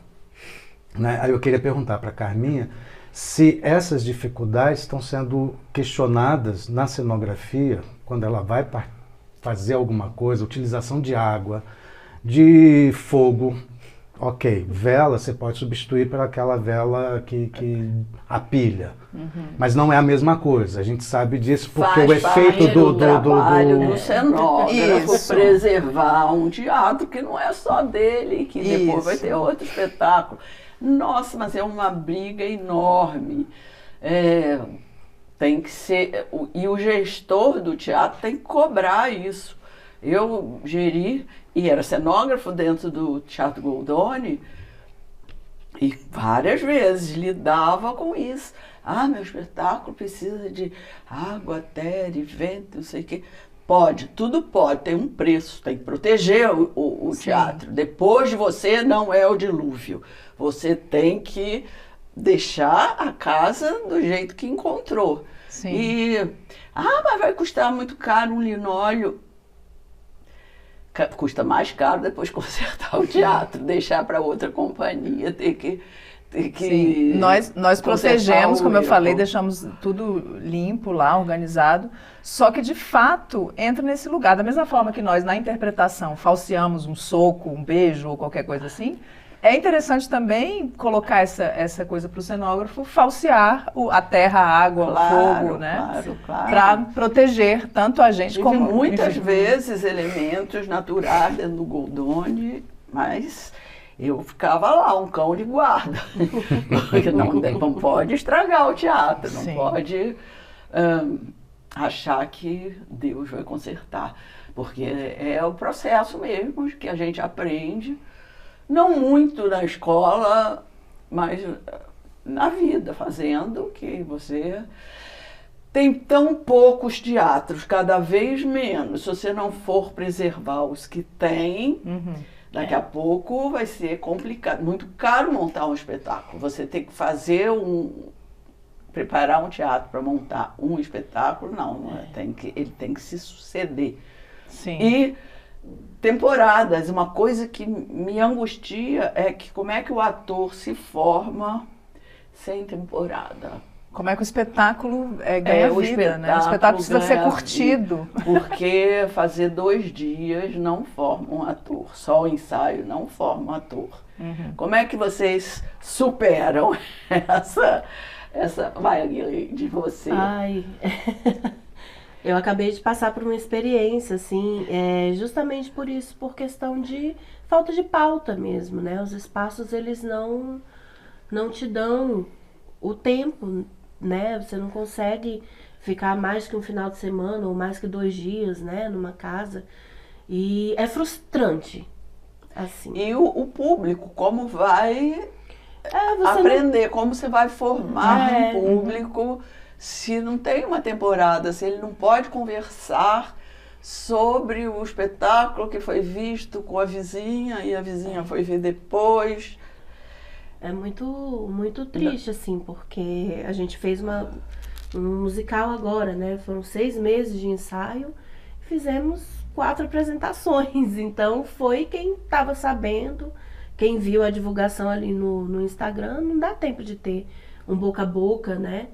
né? Aí eu queria perguntar para a Carminha se essas dificuldades estão sendo questionadas na cenografia, quando ela vai fazer alguma coisa, utilização de água, de fogo. Ok, vela você pode substituir por aquela vela que a pilha, mas não é a mesma coisa, a gente sabe disso porque Faz o efeito do trabalho do cenógrafo Isso. preservar um teatro que não é só dele, que depois Isso. vai ter outro espetáculo. Nossa, mas é uma briga enorme. Tem que ser, e o gestor do teatro tem que cobrar isso. Eu geri e era cenógrafo dentro do Teatro Goldoni e várias vezes lidava com isso. Ah, meu espetáculo precisa de água, terra, vento, não sei o quê. Pode, tudo pode, tem um preço, tem que proteger o teatro. Depois de você não é o dilúvio. Você tem que deixar a casa do jeito que encontrou. Sim. Mas vai custar muito caro um linóleo. Custa mais caro depois consertar o teatro, deixar para outra companhia, ter que Sim. Nós protegemos, como eu falei, deixamos tudo limpo lá, organizado, só que de fato entra nesse lugar, da mesma forma que nós na interpretação falseamos um soco, um beijo ou qualquer coisa assim, é interessante também colocar essa coisa para o cenógrafo, falsear a terra, a água, o fogo, né? Claro. Para proteger tanto a gente como... muitas vezes elementos naturais dentro do Goldoni, mas eu ficava lá, um cão de guarda. Porque não pode estragar o teatro, não Sim. pode achar que Deus vai consertar. Porque é o processo mesmo que a gente aprende. Não muito na escola, mas na vida, fazendo que você... Tem tão poucos teatros, cada vez menos. Se você não for preservar os que tem, daqui a pouco vai ser complicado. Muito caro montar um espetáculo. Você tem que preparar um teatro para montar um espetáculo, não é? Ele tem que se suceder. Sim. E temporadas, uma coisa que me angustia é que como é que o ator se forma sem temporada? Como é que o espetáculo ganha vida, né? O espetáculo precisa ser curtido. Porque fazer 2 dias não forma um ator, só o ensaio não forma um ator. Como é que vocês superam essa vai de você? Ai, eu acabei de passar por uma experiência, assim, justamente por isso, por questão de falta de pauta mesmo, né? Os espaços, eles não te dão o tempo, né? Você não consegue ficar mais que um final de semana ou mais que 2 dias, né? Numa casa. E é frustrante, assim. E o público, como vai aprender, como você vai formar um público se não tem uma temporada, se ele não pode conversar sobre o espetáculo que foi visto com a vizinha e a vizinha foi ver depois. É muito, muito triste, assim, porque a gente fez um musical agora, né? Foram 6 meses de ensaio e fizemos 4 apresentações. Então, foi quem estava sabendo, quem viu a divulgação ali no Instagram, não dá tempo de ter um boca a boca, né?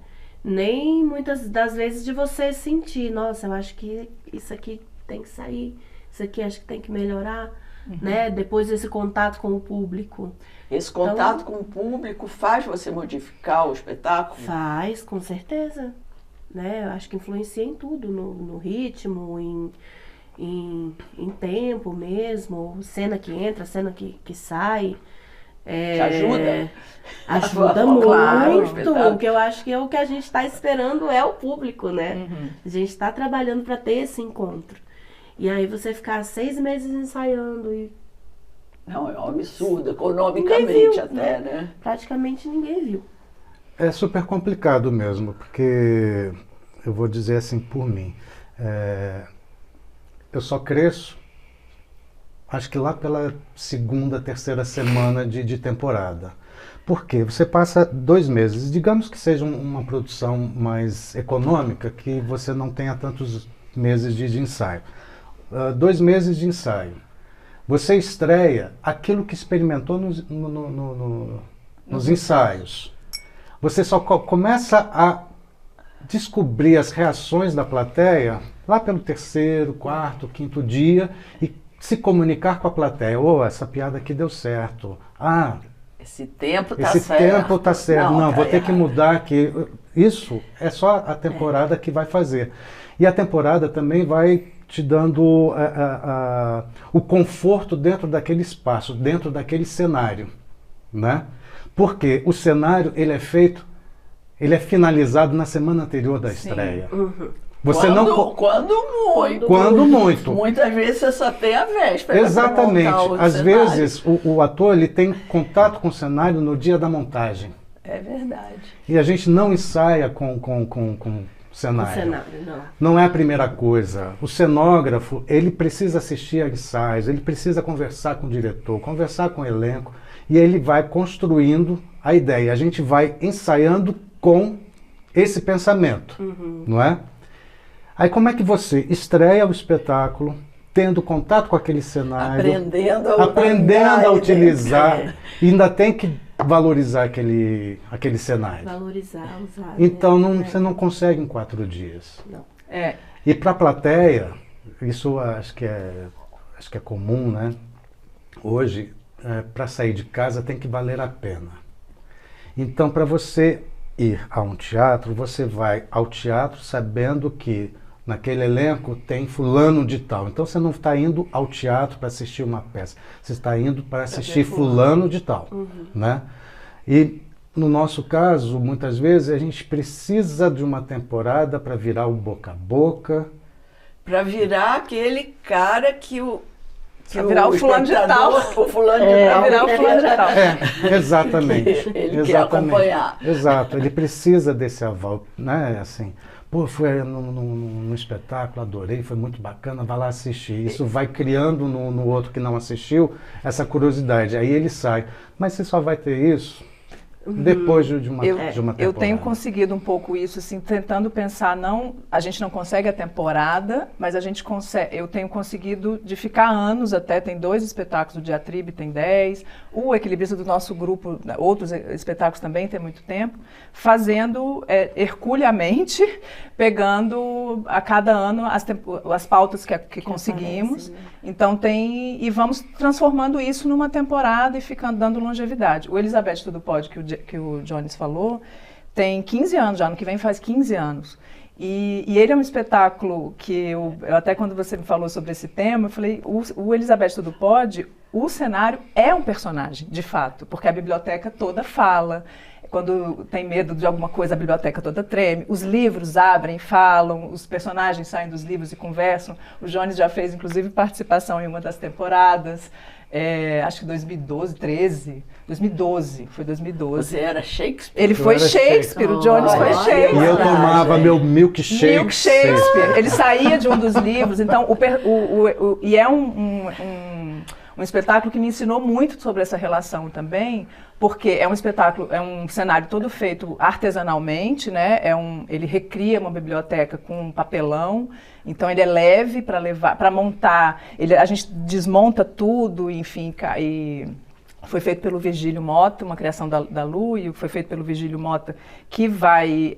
Nem muitas das vezes de você sentir, nossa, eu acho que isso aqui tem que sair, isso aqui acho que tem que melhorar, né? Depois desse contato com o público. Esse contato com o público faz você modificar o espetáculo? Faz, com certeza. Né? Eu acho que influencia em tudo, no ritmo, em tempo mesmo, cena que entra, cena que sai. Te ajuda? Ajuda Claro, muito, porque eu acho que o que a gente está esperando é o público, né? A gente está trabalhando para ter esse encontro. E aí você ficar 6 meses ensaiando e... Não, é um absurdo, economicamente viu, até, né? Praticamente ninguém viu. É super complicado mesmo, porque eu vou dizer assim por mim, eu só cresço, acho que lá pela 2ª, 3ª semana de temporada. Por quê? Você passa 2 meses, digamos que seja uma produção mais econômica, que você não tenha tantos meses de ensaio. 2 meses de ensaio. Você estreia aquilo que experimentou nos ensaios. Você só começa a descobrir as reações da plateia lá pelo 3º, 4º, 5º dia e se comunicar com a plateia. Essa piada aqui deu certo. Esse tempo tá esse certo. tempo tá certo. Não, vou ter que mudar aqui. Isso é só a temporada que vai fazer. E a temporada também vai te dando o conforto dentro daquele espaço, dentro daquele cenário, né? Porque o cenário, ele é finalizado na semana anterior da estreia. Você Quando muito. Muitas vezes você só tem a véspera. Exatamente. Pra montar o Às cenário. vezes o ator ele tem contato com o cenário no dia da montagem. É verdade. E a gente não ensaia com cenário. O cenário, não. Não é a primeira coisa. O cenógrafo, ele precisa assistir a ensaios, ele precisa conversar com o diretor, conversar com o elenco, e ele vai construindo a ideia. A gente vai ensaiando com esse pensamento, não é? Aí como é que você estreia o espetáculo, tendo contato com aquele cenário, aprendendo a utilizar, e ainda tem que valorizar aquele cenário. Valorizar, usar. Então você não consegue em 4 dias. Não. E para a plateia, isso acho que é comum, né? Hoje, para sair de casa tem que valer a pena. Então, para você ir a um teatro, você vai ao teatro sabendo que naquele elenco tem fulano de tal. Então você não está indo ao teatro para assistir uma peça, você está indo para assistir fulano de tal, né? E no nosso caso, muitas vezes a gente precisa de uma temporada para virar o boca a boca, para virar aquele cara que o virar o fulano de tal. O fulano de tal. Virar o fulano de tal. Exatamente. Ele quer acompanhar. Exato, ele precisa desse aval, né? Assim, foi num espetáculo, adorei, foi muito bacana, vai lá assistir. Isso vai criando no outro que não assistiu essa curiosidade. Aí ele sai. Mas você só vai ter isso depois de uma temporada. Eu tenho conseguido um pouco isso, assim, tentando pensar, a gente não consegue a temporada, mas eu tenho conseguido de ficar anos até, tem 2 espetáculos do Diatribe, tem 10, o equilibrista do nosso grupo, outros espetáculos também tem muito tempo, fazendo herculeamente, pegando a cada ano as pautas que conseguimos, aparece, né? Então e vamos transformando isso numa temporada e ficando dando longevidade. O Elizabeth Tudo Pode, que o Jones falou, tem 15 anos já, ano que vem faz 15 anos. E ele é um espetáculo que eu até quando você me falou sobre esse tema, eu falei, o Elizabeth Tudo Pode, o cenário é um personagem, de fato, porque a biblioteca toda fala. Quando tem medo de alguma coisa, a biblioteca toda treme. Os livros abrem, falam, os personagens saem dos livros e conversam. O Jones já fez, inclusive, participação em uma das temporadas. Acho que 2012, 2012. Foi 2012. Você era Shakespeare? Ele foi Shakespeare, o Jones foi Shakespeare. E eu tomava meu milkshake. Milk Shakespeare. Ele saía de um dos livros. Então, e é um espetáculo que me ensinou muito sobre essa relação também, porque é um espetáculo, é um cenário todo feito artesanalmente, né? Ele recria uma biblioteca com um papelão, então ele é leve para levar, para montar, a gente desmonta tudo, enfim, e foi feito pelo Virgílio Mota, uma criação da Lu, e foi feito pelo Virgílio Mota, que vai...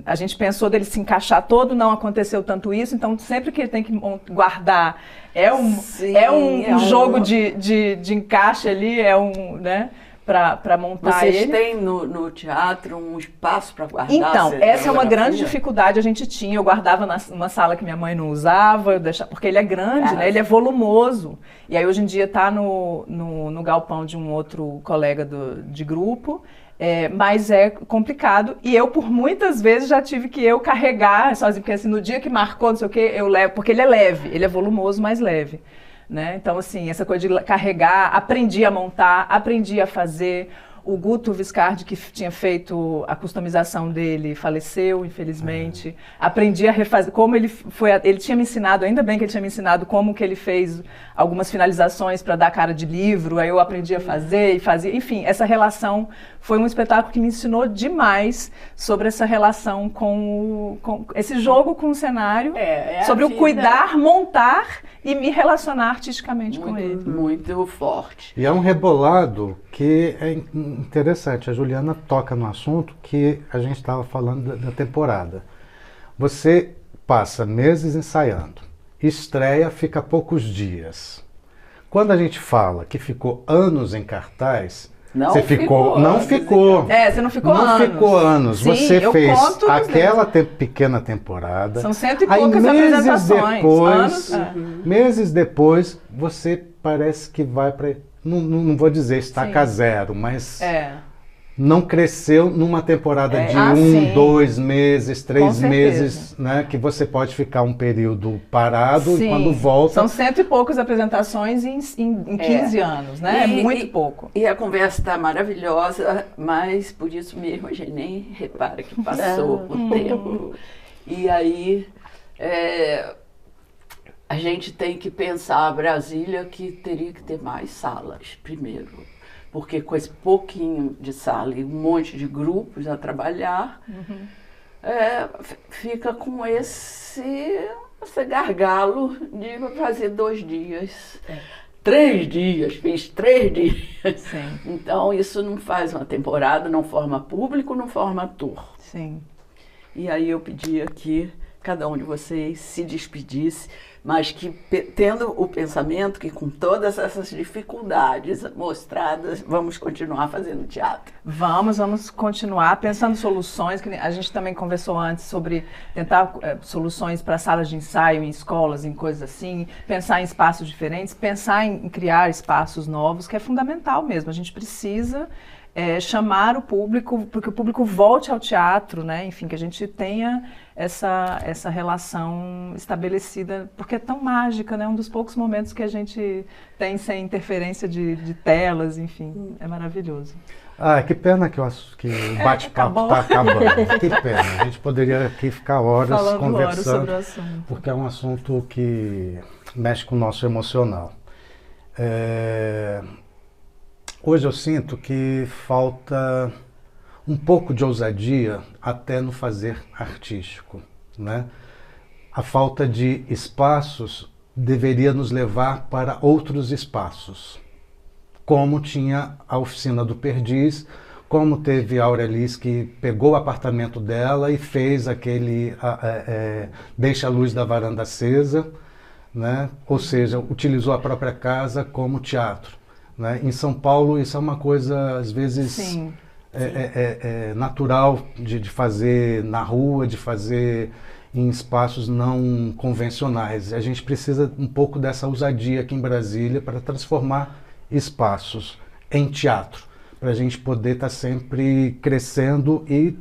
a gente pensou dele se encaixar todo, não aconteceu tanto isso, então sempre que ele tem que guardar, é um jogo de encaixe ali, né? Para montar Vocês ele. têm no teatro um espaço para guardar? Então, essa é uma grande dificuldade a gente tinha. Eu guardava numa sala que minha mãe não usava, porque ele é grande, né? Ele é volumoso. E aí hoje em dia está no galpão de um outro colega de grupo, mas é complicado. E eu, por muitas vezes, já tive que carregar sozinho, porque assim, no dia que marcou, não sei o quê, eu levo, porque ele é leve, ele é volumoso, mas leve. Né? Então, assim, essa coisa de carregar, aprendi a montar, aprendi a fazer. O Guto Viscardi, que tinha feito a customização dele, faleceu, infelizmente. Aprendi a refazer, como ele tinha me ensinado, ainda bem que ele tinha me ensinado como que ele fez algumas finalizações para dar cara de livro, aí eu aprendi a fazer e fazia. Enfim, essa relação foi um espetáculo que me ensinou demais sobre essa relação com esse jogo com o cenário, sobre o cuidar, montar e me relacionar artisticamente com ele. Muito forte. E é um rebolado que interessante, a Juliana toca no assunto que a gente estava falando da temporada. Você passa meses ensaiando, estreia, fica poucos dias. Quando a gente fala que ficou anos em cartaz, você ficou, não ficou. Você não ficou anos. Não ficou anos. Sim, você fez aquela pequena temporada. São 100 e poucas apresentações. Meses depois, você parece que vai para... Não vou dizer estaca zero, mas não cresceu numa temporada de 2 meses, 3 meses, né? Que você pode ficar um período parado e quando volta... São 100 e poucas apresentações em 15 anos, né? É muito pouco. E a conversa está maravilhosa, mas por isso mesmo a gente nem repara que passou o tempo. E aí... a gente tem que pensar a Brasília que teria que ter mais salas, primeiro. Porque com esse pouquinho de sala e um monte de grupos a trabalhar, fica com esse gargalo de fazer 2 dias. 3 dias, fiz 3 dias. Sim. Então isso não faz uma temporada, não forma público, não forma ator. Sim. E aí eu pedia que cada um de vocês se despedisse, mas que tendo o pensamento que com todas essas dificuldades mostradas, vamos continuar fazendo teatro. Vamos continuar pensando soluções, que a gente também conversou antes sobre tentar soluções para salas de ensaio, em escolas, em coisas assim, pensar em espaços diferentes, pensar em criar espaços novos, que é fundamental mesmo. A gente precisa chamar o público, porque o público volte ao teatro, né? Enfim, que a gente tenha essa relação estabelecida, porque é tão mágica, né? Um dos poucos momentos que a gente tem sem interferência de telas, enfim, é maravilhoso. Que pena que o bate-papo está acabando. Que pena. A gente poderia aqui ficar horas conversando, sobre o assunto. porque é um assunto que mexe com o nosso emocional. Hoje eu sinto que falta um pouco de ousadia até no fazer artístico, né? A falta de espaços deveria nos levar para outros espaços, como tinha a Oficina do Perdiz, como teve a Aurelis que pegou o apartamento dela e fez aquele Deixa a Luz da Varanda Acesa, né? Ou seja, utilizou a própria casa como teatro. Né? Em São Paulo isso é uma coisa, às vezes, natural de fazer na rua, de fazer em espaços não convencionais. A gente precisa um pouco dessa ousadia aqui em Brasília para transformar espaços em teatro, para a gente poder estar sempre crescendo e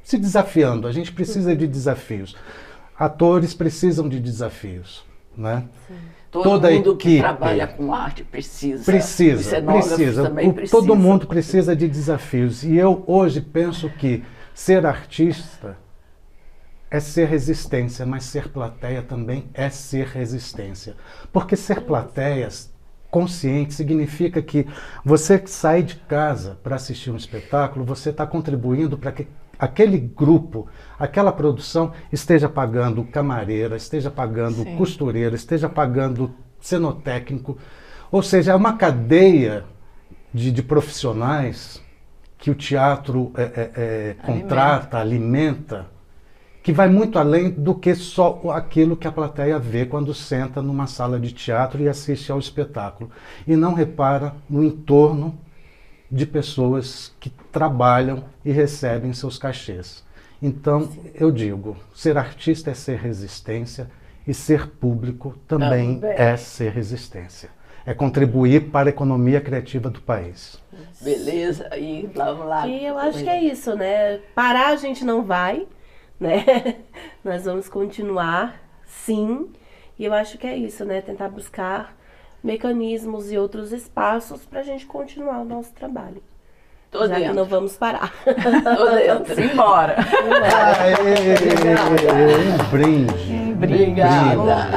se desafiando. A gente precisa de desafios. Atores precisam de desafios, né? Sim. Todo mundo que trabalha com arte precisa. Precisa. Todo mundo precisa de desafios. E eu hoje penso que ser artista é ser resistência, mas ser plateia também é ser resistência. Porque ser plateia consciente significa que você que sai de casa para assistir um espetáculo, você está contribuindo para que aquele grupo, aquela produção esteja pagando camareira, esteja pagando costureira, esteja pagando cenotécnico. Ou seja, é uma cadeia de profissionais que o teatro contrata, alimenta, que vai muito além do que só aquilo que a plateia vê quando senta numa sala de teatro e assiste ao espetáculo. E não repara no entorno de pessoas que trabalham e recebem seus cachês. Então, eu digo, ser artista é ser resistência e ser público também é ser resistência. É contribuir para a economia criativa do país. Beleza, e vamos lá. E eu acho que é isso, né? Parar a gente não vai, né? Nós vamos continuar, sim. E eu acho que é isso, né? Tentar buscar mecanismos e outros espaços para a gente continuar o nosso trabalho. Tô já dentro. Que não vamos parar. Tô dentro. Embora. Um brinde. Obrigada.